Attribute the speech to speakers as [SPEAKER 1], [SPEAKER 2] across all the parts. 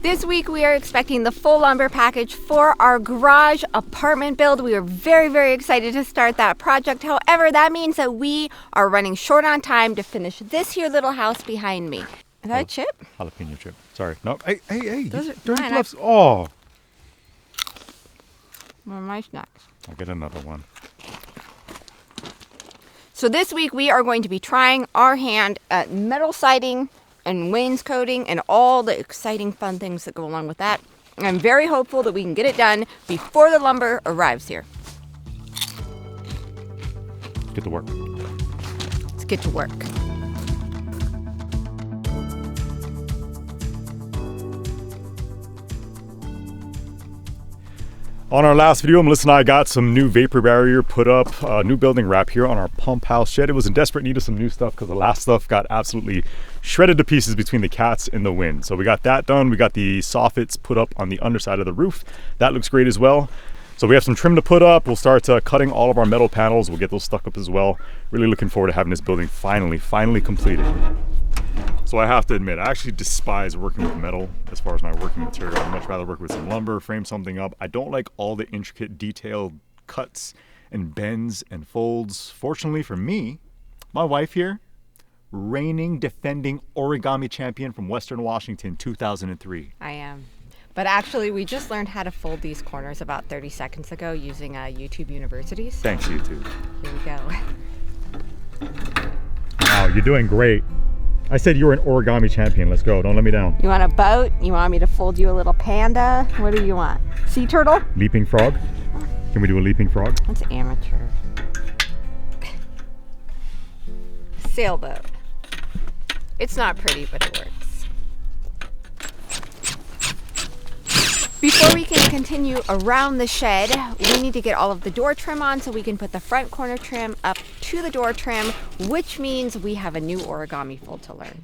[SPEAKER 1] This week we are expecting the full lumber package for our garage apartment build. We are very, very excited to start that project. However, that means that we are running short on time to finish this here little house behind me. Is that a chip?
[SPEAKER 2] Jalapeno chip. Sorry. No. Hey.
[SPEAKER 1] Those are
[SPEAKER 2] dirty
[SPEAKER 1] mine.
[SPEAKER 2] gloves. Oh.
[SPEAKER 1] Where are my snacks?
[SPEAKER 2] I'll get another one.
[SPEAKER 1] So this week we are going to be trying our hand at metal siding and wainscoting and all the exciting fun things that go along with that. I'm very hopeful that we can get it done before the lumber arrives here.
[SPEAKER 2] Get to work.
[SPEAKER 1] Let's get to work.
[SPEAKER 2] On our last video, Melissa and I got some new vapor barrier put up, new building wrap here on our pump house shed. It was in desperate need of some new stuff because the last stuff got absolutely shredded to pieces between the cats and the wind. So we got that done. We got the soffits put up on the underside of the roof. That looks great as well. So we have some trim to put up. We'll start cutting all of our metal panels. We'll get those stuck up as well. Really looking forward to having this building finally completed. So I have to admit, I actually despise working with metal as far as my working material. I'd much rather work with some lumber, frame something up. I don't like all the intricate detailed cuts and bends and folds. Fortunately for me, my wife here, reigning, defending origami champion from Western Washington, 2003.
[SPEAKER 1] I am. But actually, we just learned how to fold these corners about 30 seconds ago using YouTube Universities.
[SPEAKER 2] Thanks, YouTube.
[SPEAKER 1] Here we go.
[SPEAKER 2] Wow, you're doing great. I said you were an origami champion. Let's go. Don't let me down.
[SPEAKER 1] You want a boat? You want me to fold you a little panda? What do you want? Sea turtle?
[SPEAKER 2] Leaping frog? Can we do a leaping frog?
[SPEAKER 1] That's amateur. Sailboat. It's not pretty, but it works. Before we can continue around the shed, we need to get all of the door trim on so we can put the front corner trim up to the door trim, which means we have a new origami fold to learn.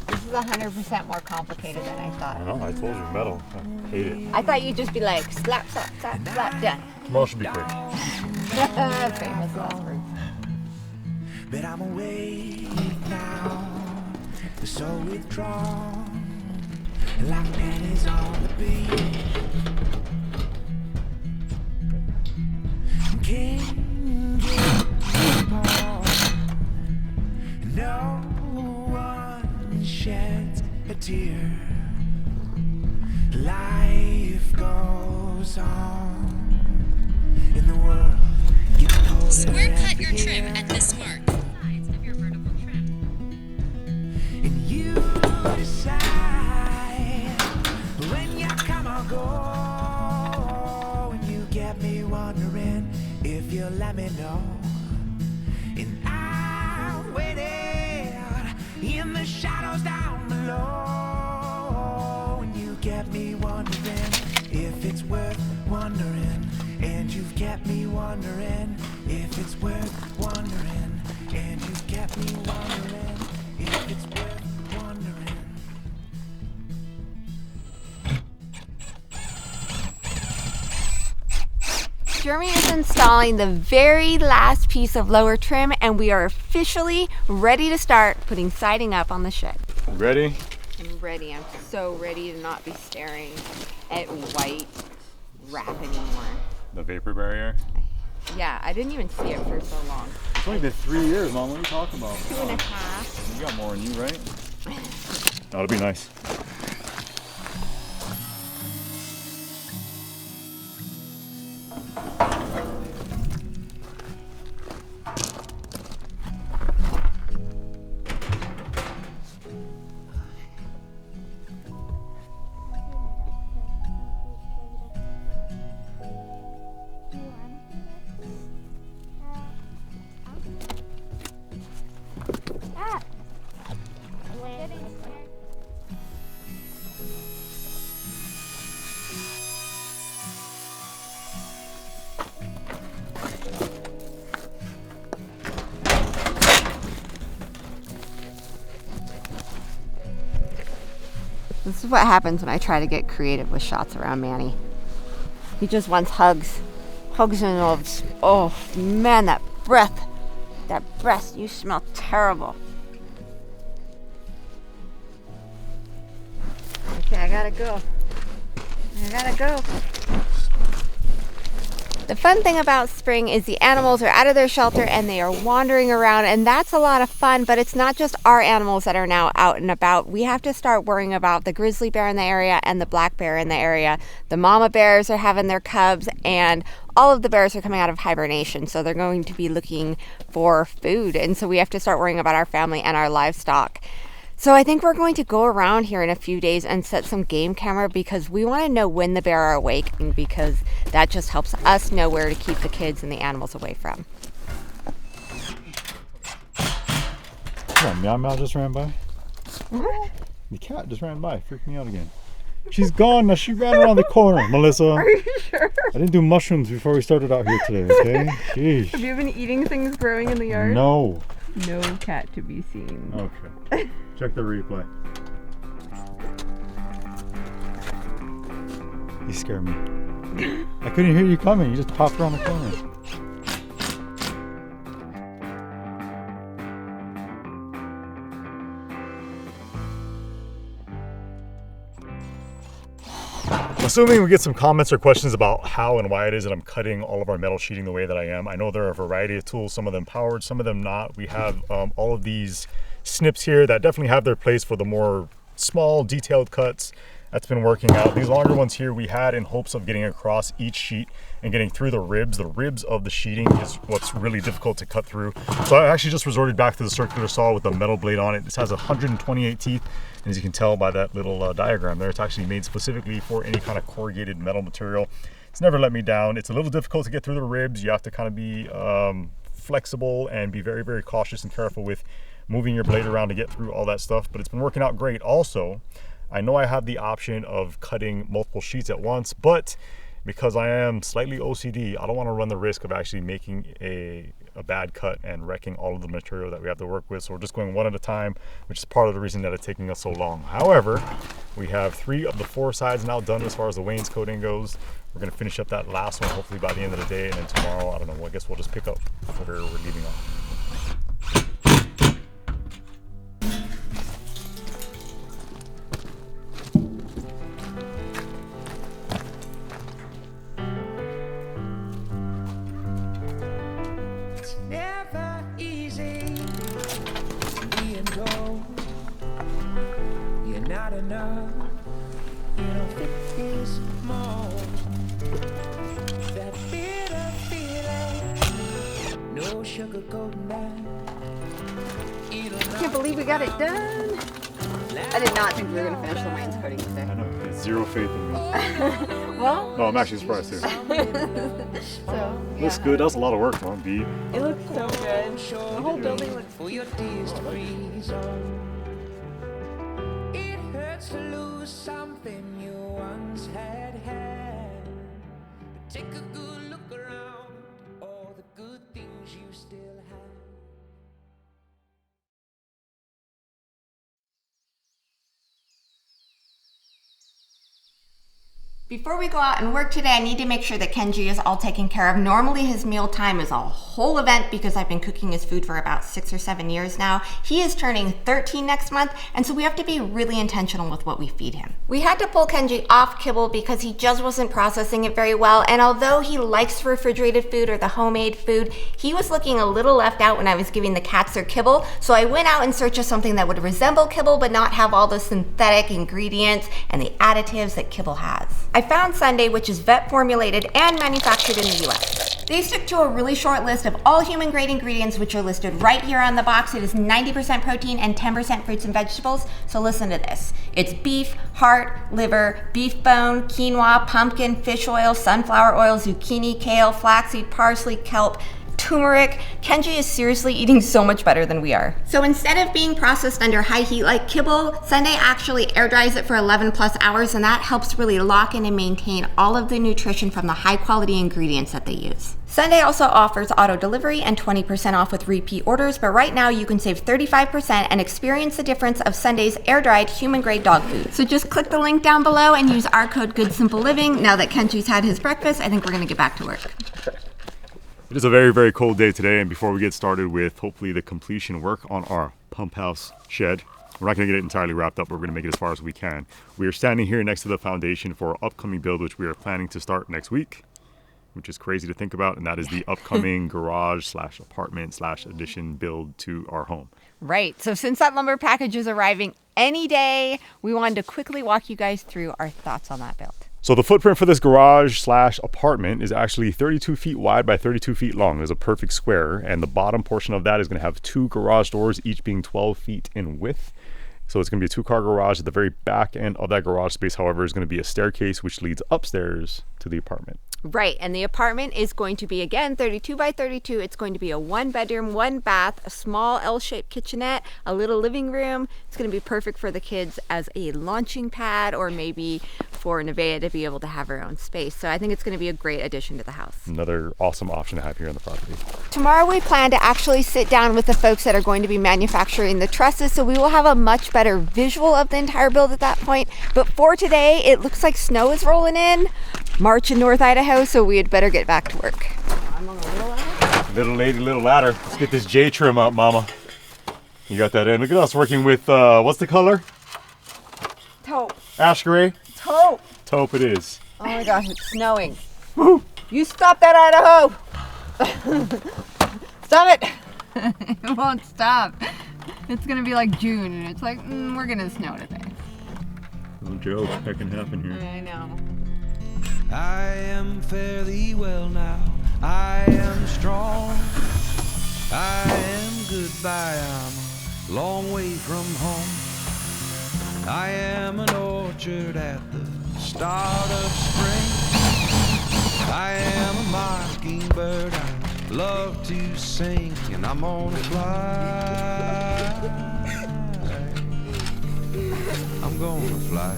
[SPEAKER 1] This is 100% more complicated than I thought.
[SPEAKER 2] I know, I told you, metal. I hate it.
[SPEAKER 1] I thought you'd just be like, slap, slap, slap, slap, done.
[SPEAKER 2] Tomorrow should be quick.
[SPEAKER 1] Famous last words.
[SPEAKER 3] But I'm awake now, so withdrawn, like pennies on the beach. Can't get on. No one sheds a tear. Life goes on in the world.
[SPEAKER 4] Square cut your trim at this mark. Of your vertical trim.
[SPEAKER 3] And you decide when you come or go. And you get me wondering if you let me know. And I'm waiting in the shadows down below. And you get me wondering if it's worth wondering. And you've kept me wondering if it's worth wondering. And you've kept me wondering if it's worth wondering.
[SPEAKER 1] Jeremy is installing the very last piece of lower trim, and we are officially ready to start putting siding up on the shed.
[SPEAKER 2] Ready?
[SPEAKER 1] I'm ready. I'm so ready to not be staring at white wrap anymore.
[SPEAKER 2] The vapor barrier?
[SPEAKER 1] Yeah, I didn't even see it for so long.
[SPEAKER 2] It's only been 3 years, Mom. What are you talking about?
[SPEAKER 1] 2.5.
[SPEAKER 2] You got more than you, right? That'll be nice.
[SPEAKER 1] This is what happens when I try to get creative with shots around Manny. He just wants hugs. Hugs and loves. Oh man, that breath. That breath, you smell terrible. gotta go. I gotta go. The fun thing about spring is the animals are out of their shelter and they are wandering around, and that's a lot of fun, but it's not just our animals that are now out and about. We have to start worrying about the grizzly bear in the area and the black bear in the area. The mama bears are having their cubs, and all of the bears are coming out of hibernation, so they're going to be looking for food, and so we have to start worrying about our family and our livestock. So I think we're going to go around here in a few days and set some game camera because we want to know when the bear are awake, and because that just helps us know where to keep the kids and the animals away from.
[SPEAKER 2] Come on, Meow Meow just ran by.
[SPEAKER 1] What?
[SPEAKER 2] The cat just ran by, freaked me out again. She's gone now. She ran around the corner, Melissa.
[SPEAKER 1] Are you sure?
[SPEAKER 2] I didn't do mushrooms before we started out here today, okay? Jeez.
[SPEAKER 1] Have you been eating things growing in the yard?
[SPEAKER 2] No.
[SPEAKER 1] No cat to be seen.
[SPEAKER 2] Okay. Check the replay. You scared me. I couldn't hear you coming. You just popped around the corner. Assuming we get some comments or questions about how and why it is that I'm cutting all of our metal sheeting the way that I am. I know there are a variety of tools, some of them powered, some of them not. We have all of these snips here that definitely have their place for the more small detailed cuts. That's been working out. These longer ones here we had in hopes of getting across each sheet and getting through the ribs. The ribs of the sheeting is what's really difficult to cut through. So I actually just resorted back to the circular saw with a metal blade on it. This has 128 teeth. And as you can tell by that little diagram there, it's actually made specifically for any kind of corrugated metal material. It's never let me down. It's a little difficult to get through the ribs. You have to kind of be flexible and be very, very cautious and careful with moving your blade around to get through all that stuff, but it's been working out great. Also, I know I have the option of cutting multiple sheets at once, but because I am slightly OCD, I don't want to run the risk of actually making a bad cut and wrecking all of the material that we have to work with. So we're just going one at a time, which is part of the reason that it's taking us so long. However, we have 3 of the 4 sides now done as far as the wainscoting goes. We're going to finish up that last one hopefully by the end of the day, and then tomorrow, I don't know, I guess we'll just pick up where we're leaving off.
[SPEAKER 3] Never easy being told you're not enough. You don't fit this mold. That bitter feeling, no sugarcoating that.
[SPEAKER 1] I can't believe we got it done. I did not think we were going to finish the wainscoting today.
[SPEAKER 2] I know, it's zero faith in me.
[SPEAKER 1] Well,
[SPEAKER 2] No, I'm actually surprised too.
[SPEAKER 1] so
[SPEAKER 2] Looks good. That's a lot of work, man. B.
[SPEAKER 1] it looks so good. The whole building looks
[SPEAKER 3] for your tears to freeze on. It hurts to lose something you once had. But take a good look around, all the good things you still have.
[SPEAKER 1] Before we go out and work today, I need to make sure that Kenji is all taken care of. Normally his meal time is a whole event because I've been cooking his food for about 6 or 7 years now. He is turning 13 next month, and so we have to be really intentional with what we feed him. We had to pull Kenji off kibble because he just wasn't processing it very well, and although he likes refrigerated food or the homemade food, he was looking a little left out when I was giving the cats their kibble, so I went out in search of something that would resemble kibble but not have all the synthetic ingredients and the additives that kibble has. I found Sunday, which is vet formulated and manufactured in the US. They stick to a really short list of all human grade ingredients, which are listed right here on the box. It is 90% protein and 10% fruits and vegetables. So listen to this. It's beef, heart, liver, beef bone, quinoa, pumpkin, fish oil, sunflower oil, zucchini, kale, flaxseed, parsley, kelp, turmeric. Kenji is seriously eating so much better than we are. So instead of being processed under high heat like kibble, Sunday actually air dries it for 11 plus hours, and that helps really lock in and maintain all of the nutrition from the high quality ingredients that they use. Sunday also offers auto delivery and 20% off with repeat orders, but right now you can save 35% and experience the difference of Sunday's air-dried human-grade dog food. So just click the link down below and use our code GOODSIMPLELIVING. Now that Kenji's had his breakfast, I think we're gonna get back to work.
[SPEAKER 2] It is a very, very cold day today, and before we get started with hopefully the completion work on our pump house shed, We're not going to get it entirely wrapped up. We're going to make it as far as we can. We are standing here next to the foundation for our upcoming build, which we are planning to start next week, which is crazy to think about. And that is the upcoming garage / apartment / addition build to our home.
[SPEAKER 1] Right. So since that lumber package is arriving any day, we wanted to quickly walk you guys through our thoughts on that build.
[SPEAKER 2] So the footprint for this garage / apartment is actually 32 feet wide by 32 feet long. It's a perfect square. And the bottom portion of that is going to have 2 garage doors, each being 12 feet in width. So it's going to be a 2-car garage. At the very back end of that garage space, however, is going to be a staircase which leads upstairs to the apartment.
[SPEAKER 1] Right, and the apartment is going to be, again, 32 by 32. It's going to be a 1-bedroom, 1-bath, a small L-shaped kitchenette, a little living room. It's going to be perfect for the kids as a launching pad, or maybe for Nevaeh to be able to have her own space. So I think it's going to be a great addition to the house.
[SPEAKER 2] Another awesome option to have here on the property.
[SPEAKER 1] Tomorrow we plan to actually sit down with the folks that are going to be manufacturing the trusses, so we will have a much better visual of the entire build at that point. But for today, it looks like snow is rolling in. March in North Idaho, so we had better get back to work. I'm on a little ladder.
[SPEAKER 2] Little lady, little ladder. Let's get this J trim up, mama. You got that in. Look at us working with, what's the color?
[SPEAKER 1] Taupe.
[SPEAKER 2] Ash gray?
[SPEAKER 1] Taupe.
[SPEAKER 2] Taupe it is.
[SPEAKER 1] Oh my gosh, it's snowing. Woo. You stop that, Idaho. Stop it. It won't stop. It's gonna be like June, and it's like, we're gonna snow today.
[SPEAKER 2] No joke, that can happen here.
[SPEAKER 1] I know.
[SPEAKER 3] I am fairly well now. I am strong. I am goodbye. I'm a long way from home. I am an orchard at the start of spring. I am a mockingbird. I love to sing, and I'm gonna fly. I'm gonna fly.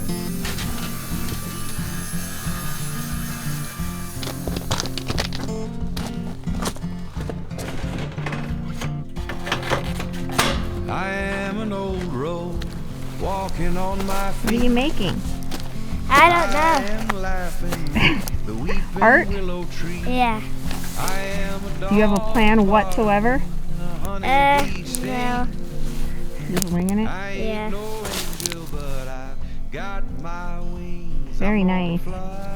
[SPEAKER 3] I am an old road walking on my feet.
[SPEAKER 1] What are you making?
[SPEAKER 5] I don't know.
[SPEAKER 3] am laughing the weeping
[SPEAKER 1] Art?
[SPEAKER 3] willow tree.
[SPEAKER 5] Yeah.
[SPEAKER 3] I am a
[SPEAKER 1] Do you have a plan whatsoever?
[SPEAKER 3] no.
[SPEAKER 1] Just winging it?
[SPEAKER 3] I ain't
[SPEAKER 5] Yeah.
[SPEAKER 3] no angel, but I've got my wings.
[SPEAKER 1] Very
[SPEAKER 3] I'm gonna
[SPEAKER 1] nice.
[SPEAKER 3] fly.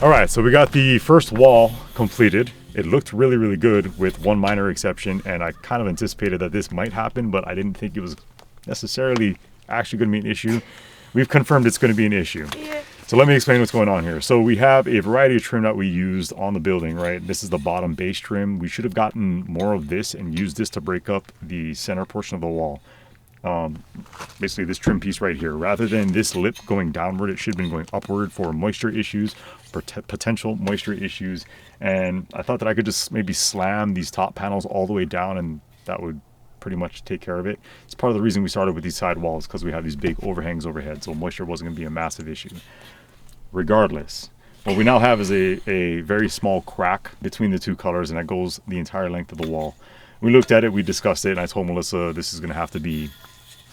[SPEAKER 2] All right, so we got the first wall completed. It looked really, really good with one minor exception, and I kind of anticipated that this might happen, but I didn't think it was necessarily actually going to be an issue. We've confirmed it's going to be an issue.
[SPEAKER 5] Yeah.
[SPEAKER 2] So let me explain what's going on here. So we have a variety of trim that we used on the building, right? This is the bottom base trim. We should have gotten more of this and used this to break up the center portion of the wall. Basically this trim piece right here, rather than this lip going downward, it should have been going upward for moisture issues, potential moisture issues. And I thought that I could just maybe slam these top panels all the way down, and that would pretty much take care of it. It's part of the reason we started with these side walls, because we have these big overhangs overhead, so moisture wasn't going to be a massive issue. Regardless, what we now have is a very small crack between the two colors, and that goes the entire length of the wall. We looked at it, we discussed it, and I told Melissa this is going to have to be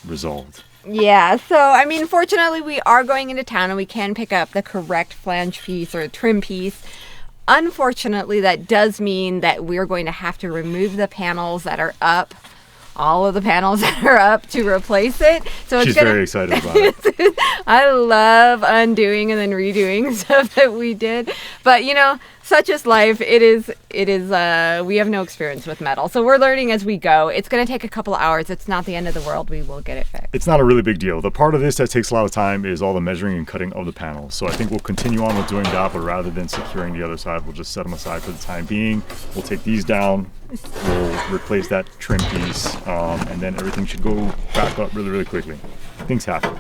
[SPEAKER 2] resolved.
[SPEAKER 1] Yeah, so I mean, fortunately, we are going into town and we can pick up the correct flange piece or trim piece. Unfortunately, that does mean that we're going to have to remove the panels that are up, all of the panels that are up, to replace it. So
[SPEAKER 2] She's very excited about it.
[SPEAKER 1] I love undoing and then redoing stuff that we did. But, you know, such is life. It is, we have no experience with metal. So we're learning as we go. It's going to take a couple hours. It's not the end of the world. We will get it fixed.
[SPEAKER 2] It's not a really big deal. The part of this that takes a lot of time is all the measuring and cutting of the panels. So I think we'll continue on with doing that, but rather than securing the other side, we'll just set them aside for the time being. We'll take these down. We'll replace that trim piece, and then everything should go back up really, really quickly. Things happen.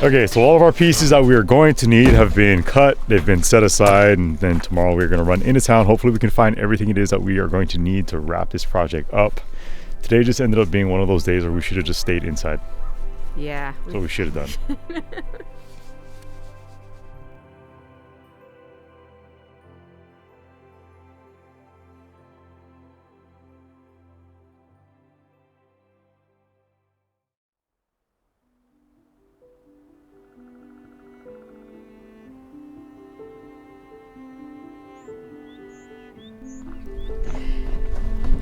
[SPEAKER 2] Okay, so all of our pieces that we are going to need have been cut, they've been set aside, and then tomorrow we're going to run into town. Hopefully we can find everything it is that we are going to need to wrap this project up. Today just ended up being one of those days where we should have just stayed inside.
[SPEAKER 1] Yeah.
[SPEAKER 2] That's what we should have done.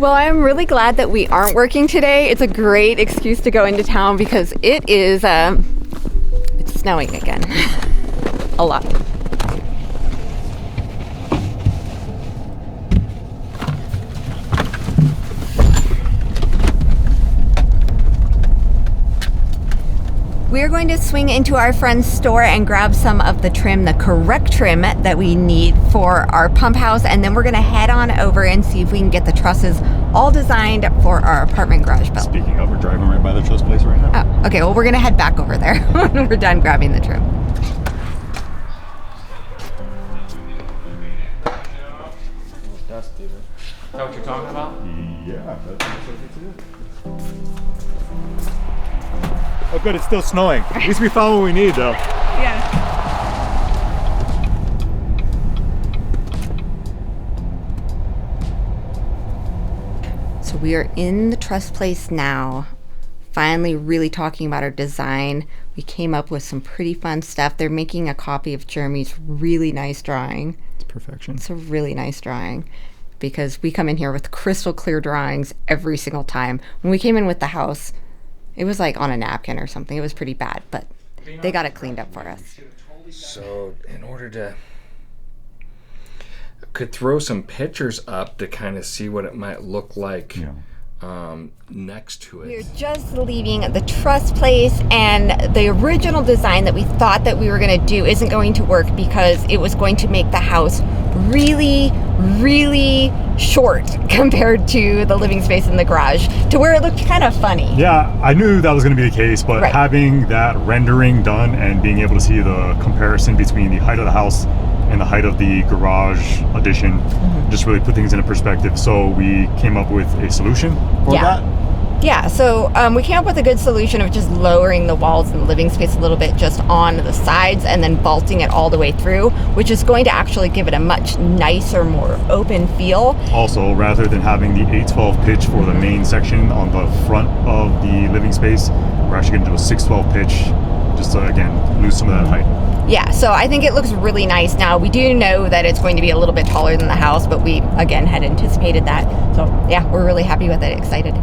[SPEAKER 1] Well, I'm really glad that we aren't working today. It's a great excuse to go into town because it is, it's snowing again. A lot. We're going to swing into our friend's store and grab some of the trim, the correct trim that we need for our pump house, and then we're going to head on over and see if we can get the trusses all designed for our apartment garage build.
[SPEAKER 2] Speaking of, we're driving right by the truss place right now.
[SPEAKER 1] Oh, okay, well, we're going to head back over there when we're done grabbing the trim.
[SPEAKER 6] Dusty, is that what you're talking about?
[SPEAKER 2] Yeah, that's what it is. Oh good, it's still snowing. At least we found what we need though.
[SPEAKER 1] Yeah. So we are in the truss place now, finally really talking about our design. We came up with some pretty fun stuff. They're making a copy of Jeremy's really nice drawing.
[SPEAKER 2] It's perfection.
[SPEAKER 1] It's a really nice drawing because we come in here with crystal clear drawings every single time. When we came in with the house, it was like on a napkin or something. It was pretty bad, but they got it cleaned up for us.
[SPEAKER 6] So, in order to... could throw some pictures up to kind of see what it might look like next to it.
[SPEAKER 1] We're just leaving the truss place, and the original design that we thought that we were going to do isn't going to work because it was going to make the house really, really short compared to the living space in the garage, to where it looked kind of funny.
[SPEAKER 2] Yeah, I knew that was going to be the case, but
[SPEAKER 1] Right.
[SPEAKER 2] having that rendering done and being able to see the comparison between the height of the house and the height of the garage addition just really put things into perspective. So we came up with a solution for that.
[SPEAKER 1] Yeah, so we came up with a good solution of just lowering the walls in the living space a little bit just on the sides and then vaulting it all the way through, which is going to actually give it a much nicer, more open feel.
[SPEAKER 2] Also, rather than having the 812 pitch for the main section on the front of the living space, we're actually going to do a 612 pitch just to, again, lose some of that height.
[SPEAKER 1] Yeah, so I think it looks really nice. Now, we do know that it's going to be a little bit taller than the house, but we, again, had anticipated that. So, yeah, we're really happy with it, excited.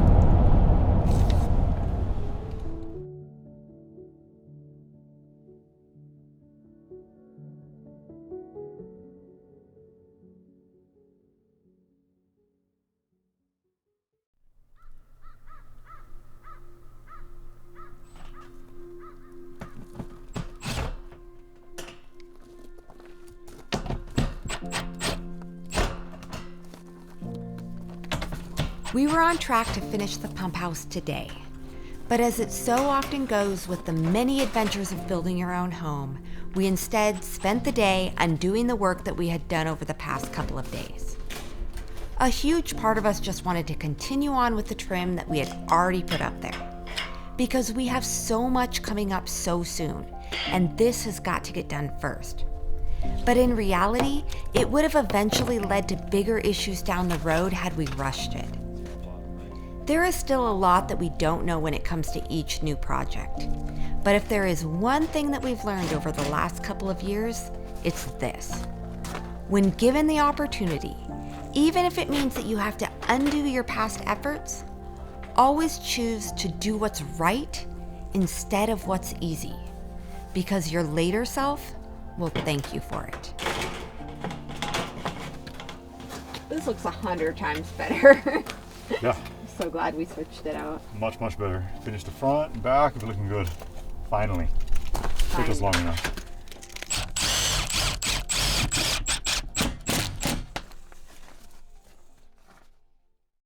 [SPEAKER 1] We were on track to finish the pump house today, but as it so often goes with the many adventures of building your own home, we instead spent the day undoing the work that we had done over the past couple of days. A huge part of us just wanted to continue on with the trim that we had already put up there, because we have so much coming up so soon, and this has got to get done first. But in reality, it would have eventually led to bigger issues down the road had we rushed it. There is still a lot that we don't know when it comes to each new project. But if there is one thing that we've learned over the last couple of years, it's this. When given the opportunity, even if it means that you have to undo your past efforts, always choose to do what's right instead of what's easy, because your later self will thank you for it. This looks 100 times better.
[SPEAKER 2] Yeah,
[SPEAKER 1] So glad we switched it out.
[SPEAKER 2] much better. Finished the front and back, it's looking good. Finally. Took us long enough.